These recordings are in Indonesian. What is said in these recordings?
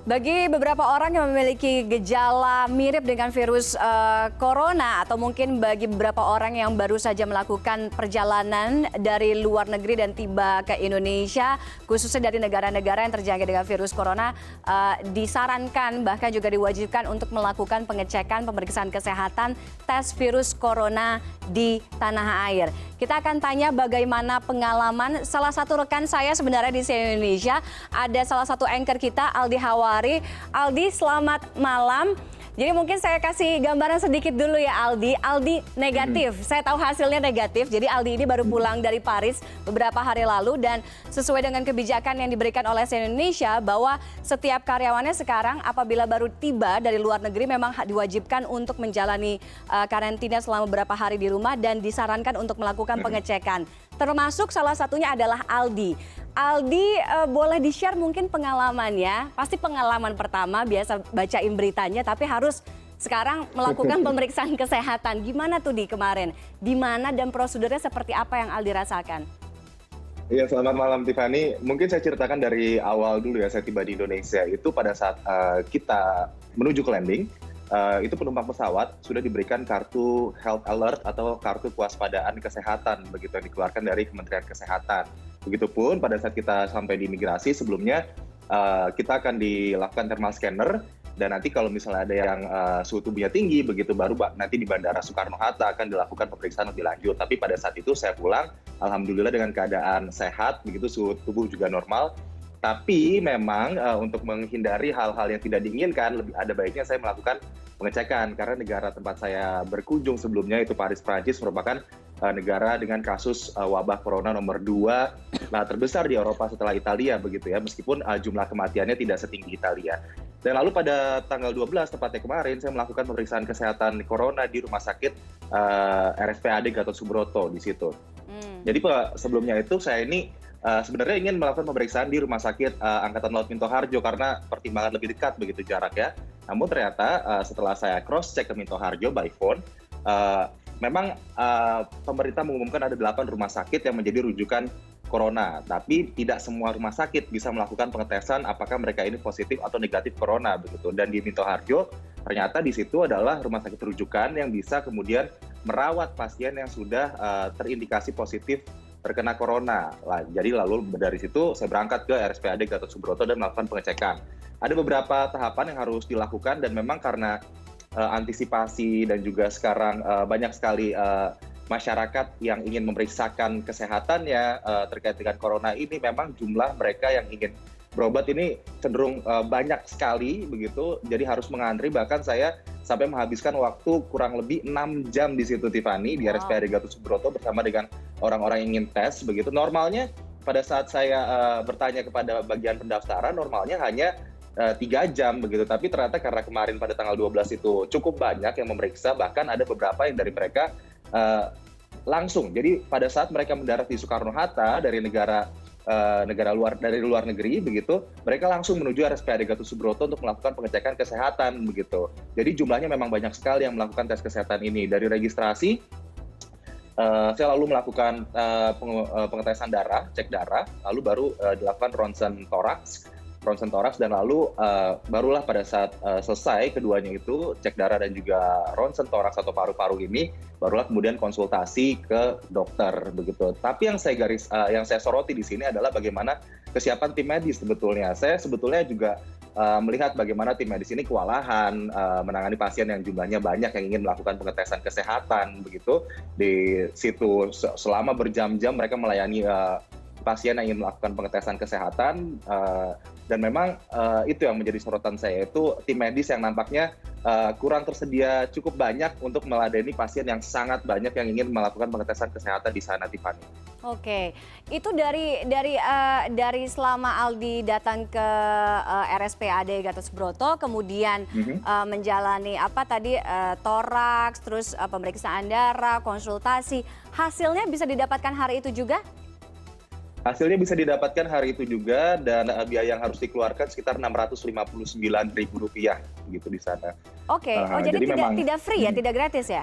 Bagi beberapa orang yang memiliki gejala mirip dengan virus corona atau mungkin bagi beberapa orang yang baru saja melakukan perjalanan dari luar negeri dan tiba ke Indonesia, khususnya dari negara-negara yang terjangkit dengan virus corona, disarankan bahkan juga diwajibkan untuk melakukan pengecekan pemeriksaan kesehatan tes virus corona di tanah air. Kita akan tanya bagaimana pengalaman salah satu rekan saya sebenarnya di CNN Indonesia, ada salah satu anchor kita, Aldi Hawari. Aldi, selamat malam. Jadi mungkin saya kasih gambaran sedikit dulu ya Aldi. Aldi negatif, saya tahu hasilnya negatif. Jadi Aldi ini baru pulang dari Paris beberapa hari lalu dan sesuai dengan kebijakan yang diberikan oleh CNN Indonesia bahwa setiap karyawannya sekarang apabila baru tiba dari luar negeri memang diwajibkan untuk menjalani karantina selama beberapa hari di rumah dan disarankan untuk melakukan pengecekan. Termasuk salah satunya adalah Aldi. Aldi, boleh di-share mungkin pengalamannya? Pasti pengalaman pertama, biasa bacain beritanya, tapi harus sekarang melakukan pemeriksaan kesehatan. Gimana tuh di kemarin? Di mana dan prosedurnya seperti apa yang Aldi rasakan? Iya, selamat malam Tiffany. Mungkin saya ceritakan dari awal dulu ya, saya tiba di Indonesia. Itu pada saat kita menuju ke landing, itu penumpang pesawat sudah diberikan kartu health alert atau kartu kewaspadaan kesehatan, begitu yang dikeluarkan dari Kementerian Kesehatan. Begitupun pada saat kita sampai di imigrasi sebelumnya kita akan dilakukan thermal scanner dan nanti kalau misalnya ada yang suhu tubuhnya tinggi begitu baru nanti di Bandara Soekarno-Hatta akan dilakukan pemeriksaan lebih lanjut. Tapi pada saat itu saya pulang alhamdulillah dengan keadaan sehat, begitu suhu tubuh juga normal. Tapi memang untuk menghindari hal-hal yang tidak diinginkan, ada baiknya saya melakukan pengecekan karena negara tempat saya berkunjung sebelumnya itu Paris, Prancis merupakan negara dengan kasus wabah corona nomor 2 terbesar di Eropa setelah Italia begitu ya, meskipun jumlah kematiannya tidak setinggi Italia. Dan lalu pada tanggal 12 tepatnya kemarin saya melakukan pemeriksaan kesehatan corona di rumah sakit RSPAD Gatot Subroto di situ. Jadi sebelumnya itu saya ini sebenarnya ingin melakukan pemeriksaan di Rumah Sakit Angkatan Laut Minto Harjo karena pertimbangan lebih dekat begitu jaraknya. Namun ternyata setelah saya cross check ke Minto Harjo by phone, memang pemerintah mengumumkan ada 8 rumah sakit yang menjadi rujukan corona. Tapi tidak semua rumah sakit bisa melakukan pengetesan apakah mereka ini positif atau negatif corona begitu. Dan di Minto Harjo ternyata di situ adalah rumah sakit rujukan yang bisa kemudian merawat pasien yang sudah terindikasi positif terkena corona. Jadi lalu dari situ saya berangkat ke RSPAD Gatot Subroto dan melakukan pengecekan. Ada beberapa tahapan yang harus dilakukan dan memang karena antisipasi dan juga sekarang banyak sekali masyarakat yang ingin memeriksakan kesehatannya terkait dengan corona ini, memang jumlah mereka yang ingin berobat ini cenderung banyak sekali begitu. Jadi harus mengantri, bahkan saya sampai menghabiskan waktu kurang lebih 6 jam di situ Tiffany di RSPAD Gatot Subroto bersama dengan orang-orang yang ingin tes begitu. Normalnya pada saat saya bertanya kepada bagian pendaftaran normalnya hanya 3 jam begitu, tapi ternyata karena kemarin pada tanggal 12 itu cukup banyak yang memeriksa, bahkan ada beberapa yang dari mereka langsung. Jadi pada saat mereka mendarat di Soekarno-Hatta dari dari luar negeri begitu, mereka langsung menuju RSPAD Gatot Subroto untuk melakukan pengecekan kesehatan begitu. Jadi jumlahnya memang banyak sekali yang melakukan tes kesehatan ini. Dari registrasi saya lalu melakukan pengetesan darah, cek darah, lalu baru dilakukan ronsen toraks dan lalu barulah pada saat selesai keduanya itu cek darah dan juga ronsen toraks atau paru-paru ini, barulah kemudian konsultasi ke dokter begitu. Tapi yang saya soroti di sini adalah bagaimana kesiapan tim medis sebetulnya. Saya sebetulnya juga melihat bagaimana tim medis ini kewalahan menangani pasien yang jumlahnya banyak yang ingin melakukan pengetesan kesehatan begitu. Di situ selama berjam-jam mereka melayani pasien yang ingin melakukan pengetesan kesehatan dan memang itu yang menjadi sorotan saya, itu tim medis yang nampaknya kurang tersedia cukup banyak untuk meladeni pasien yang sangat banyak yang ingin melakukan pengetesan kesehatan di sana, Tiffany. Oke, itu dari selama Aldi datang ke RSPAD Gatot Subroto, kemudian menjalani toraks, terus pemeriksaan darah, konsultasi, hasilnya bisa didapatkan hari itu juga? Hasilnya bisa didapatkan hari itu juga dan biaya yang harus dikeluarkan sekitar Rp659.000 gitu di sana. Oke, jadi memang tidak free ya, tidak gratis ya?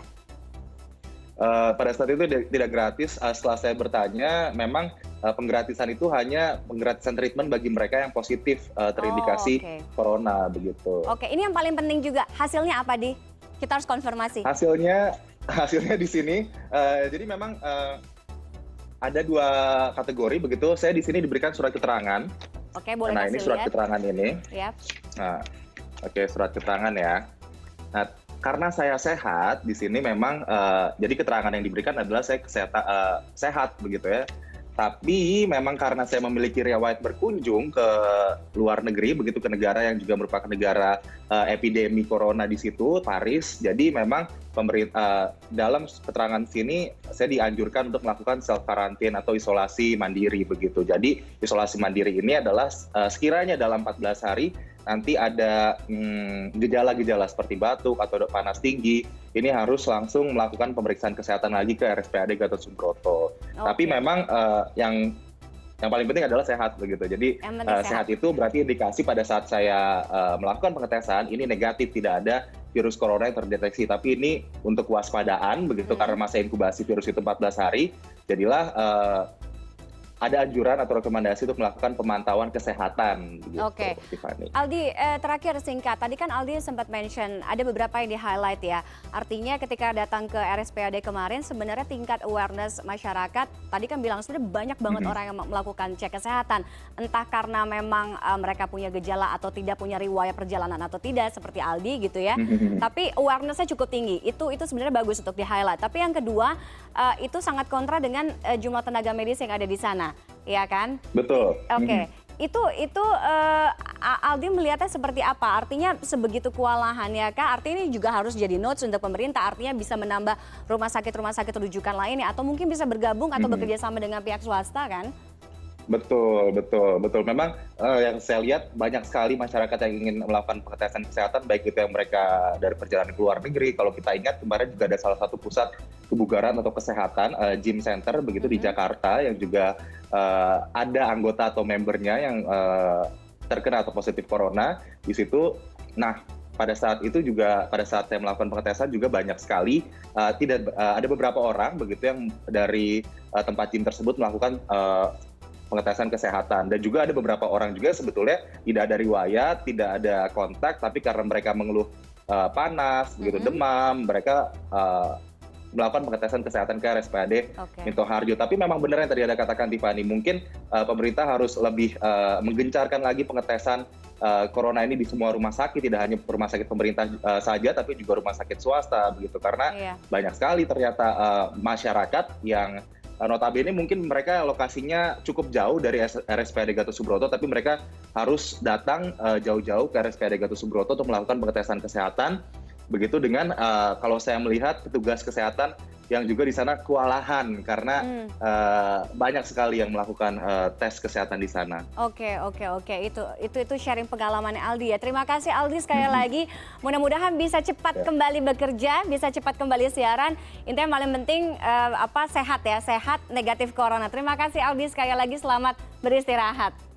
Pada saat itu tidak gratis. Setelah saya bertanya, memang penggratisan itu hanya penggratisan treatment bagi mereka yang positif terindikasi corona begitu. Oke, ini yang paling penting juga. Hasilnya apa, Di? Kita harus konfirmasi. Hasilnya di sini, jadi memang ada 2 kategori begitu. Saya di sini diberikan surat keterangan. Oke, boleh Nah, ini surat keterangan ini. Yap. Nah, oke, surat keterangan ya. Nah, karena saya sehat di sini memang jadi keterangan yang diberikan adalah saya sehat begitu ya. Tapi memang karena saya memiliki riwayat berkunjung ke luar negeri begitu, ke negara yang juga merupakan negara epidemi corona di situ, Paris. Jadi memang dalam keterangan sini saya dianjurkan untuk melakukan self quarantine atau isolasi mandiri begitu. Jadi isolasi mandiri ini adalah sekiranya dalam 14 hari nanti ada gejala-gejala seperti batuk atau panas tinggi, ini harus langsung melakukan pemeriksaan kesehatan lagi ke RSPAD Gatot Subroto. Tapi memang yang paling penting adalah sehat begitu. Jadi sehat itu berarti indikasi pada saat saya melakukan pengetesan ini negatif, tidak ada virus corona yang terdeteksi. Tapi ini untuk kewaspadaan begitu, karena masa inkubasi virus itu 14 hari. Jadilah ada anjuran atau rekomendasi untuk melakukan pemantauan kesehatan. Gitu, Oke, Aldi, terakhir singkat. Tadi kan Aldi sempat mention ada beberapa yang di-highlight ya. Artinya ketika datang ke RSPAD kemarin sebenarnya tingkat awareness masyarakat, tadi kan bilang sebenarnya banyak banget orang yang melakukan cek kesehatan. Entah karena memang mereka punya gejala atau tidak, punya riwayat perjalanan atau tidak, seperti Aldi gitu ya. Tapi awareness-nya cukup tinggi. Itu sebenarnya bagus untuk di-highlight. Tapi yang kedua, itu sangat kontra dengan jumlah tenaga medis yang ada di sana. Iya kan? Betul. Oke. Itu Aldi melihatnya seperti apa? Artinya sebegitu kewalahannya kah? Artinya ini juga harus jadi notes untuk pemerintah. Artinya bisa menambah rumah sakit rujukan lainnya, atau mungkin bisa bergabung atau bekerja sama dengan pihak swasta kan? Betul. Memang yang saya lihat banyak sekali masyarakat yang ingin melakukan pengetesan kesehatan, baik itu yang mereka dari perjalanan ke luar negeri. Kalau kita ingat kemarin juga ada salah satu pusat kebugaran atau kesehatan, gym center begitu di Jakarta, yang juga ada anggota atau membernya yang terkena atau positif corona di situ. Nah, pada saat itu juga, pada saat saya melakukan pengetesan juga banyak sekali ada beberapa orang begitu yang dari tempat gym tersebut melakukan pengetesan kesehatan, dan juga ada beberapa orang juga sebetulnya tidak ada riwayat, tidak ada kontak, tapi karena mereka mengeluh panas, begitu demam, mereka melakukan pengetesan kesehatan ke RSPAD Minto Harjo. Tapi memang benar yang tadi ada katakan Tiffany, mungkin pemerintah harus lebih menggencarkan lagi pengetesan corona ini di semua rumah sakit, tidak hanya rumah sakit pemerintah saja, tapi juga rumah sakit swasta begitu, karena banyak sekali ternyata masyarakat yang notabene mungkin mereka lokasinya cukup jauh dari RSPAD Gatot Subroto, tapi mereka harus datang jauh-jauh ke RSPAD Gatot Subroto untuk melakukan pengetesan kesehatan. Begitu dengan kalau saya melihat petugas kesehatan yang juga di sana kewalahan karena banyak sekali yang melakukan tes kesehatan di sana. Oke. Itu sharing pengalaman Aldi ya. Terima kasih Aldi sekali lagi. Mudah-mudahan bisa cepat kembali bekerja, bisa cepat kembali siaran. Intinya paling penting sehat ya, sehat negatif corona. Terima kasih Aldi sekali lagi, selamat beristirahat.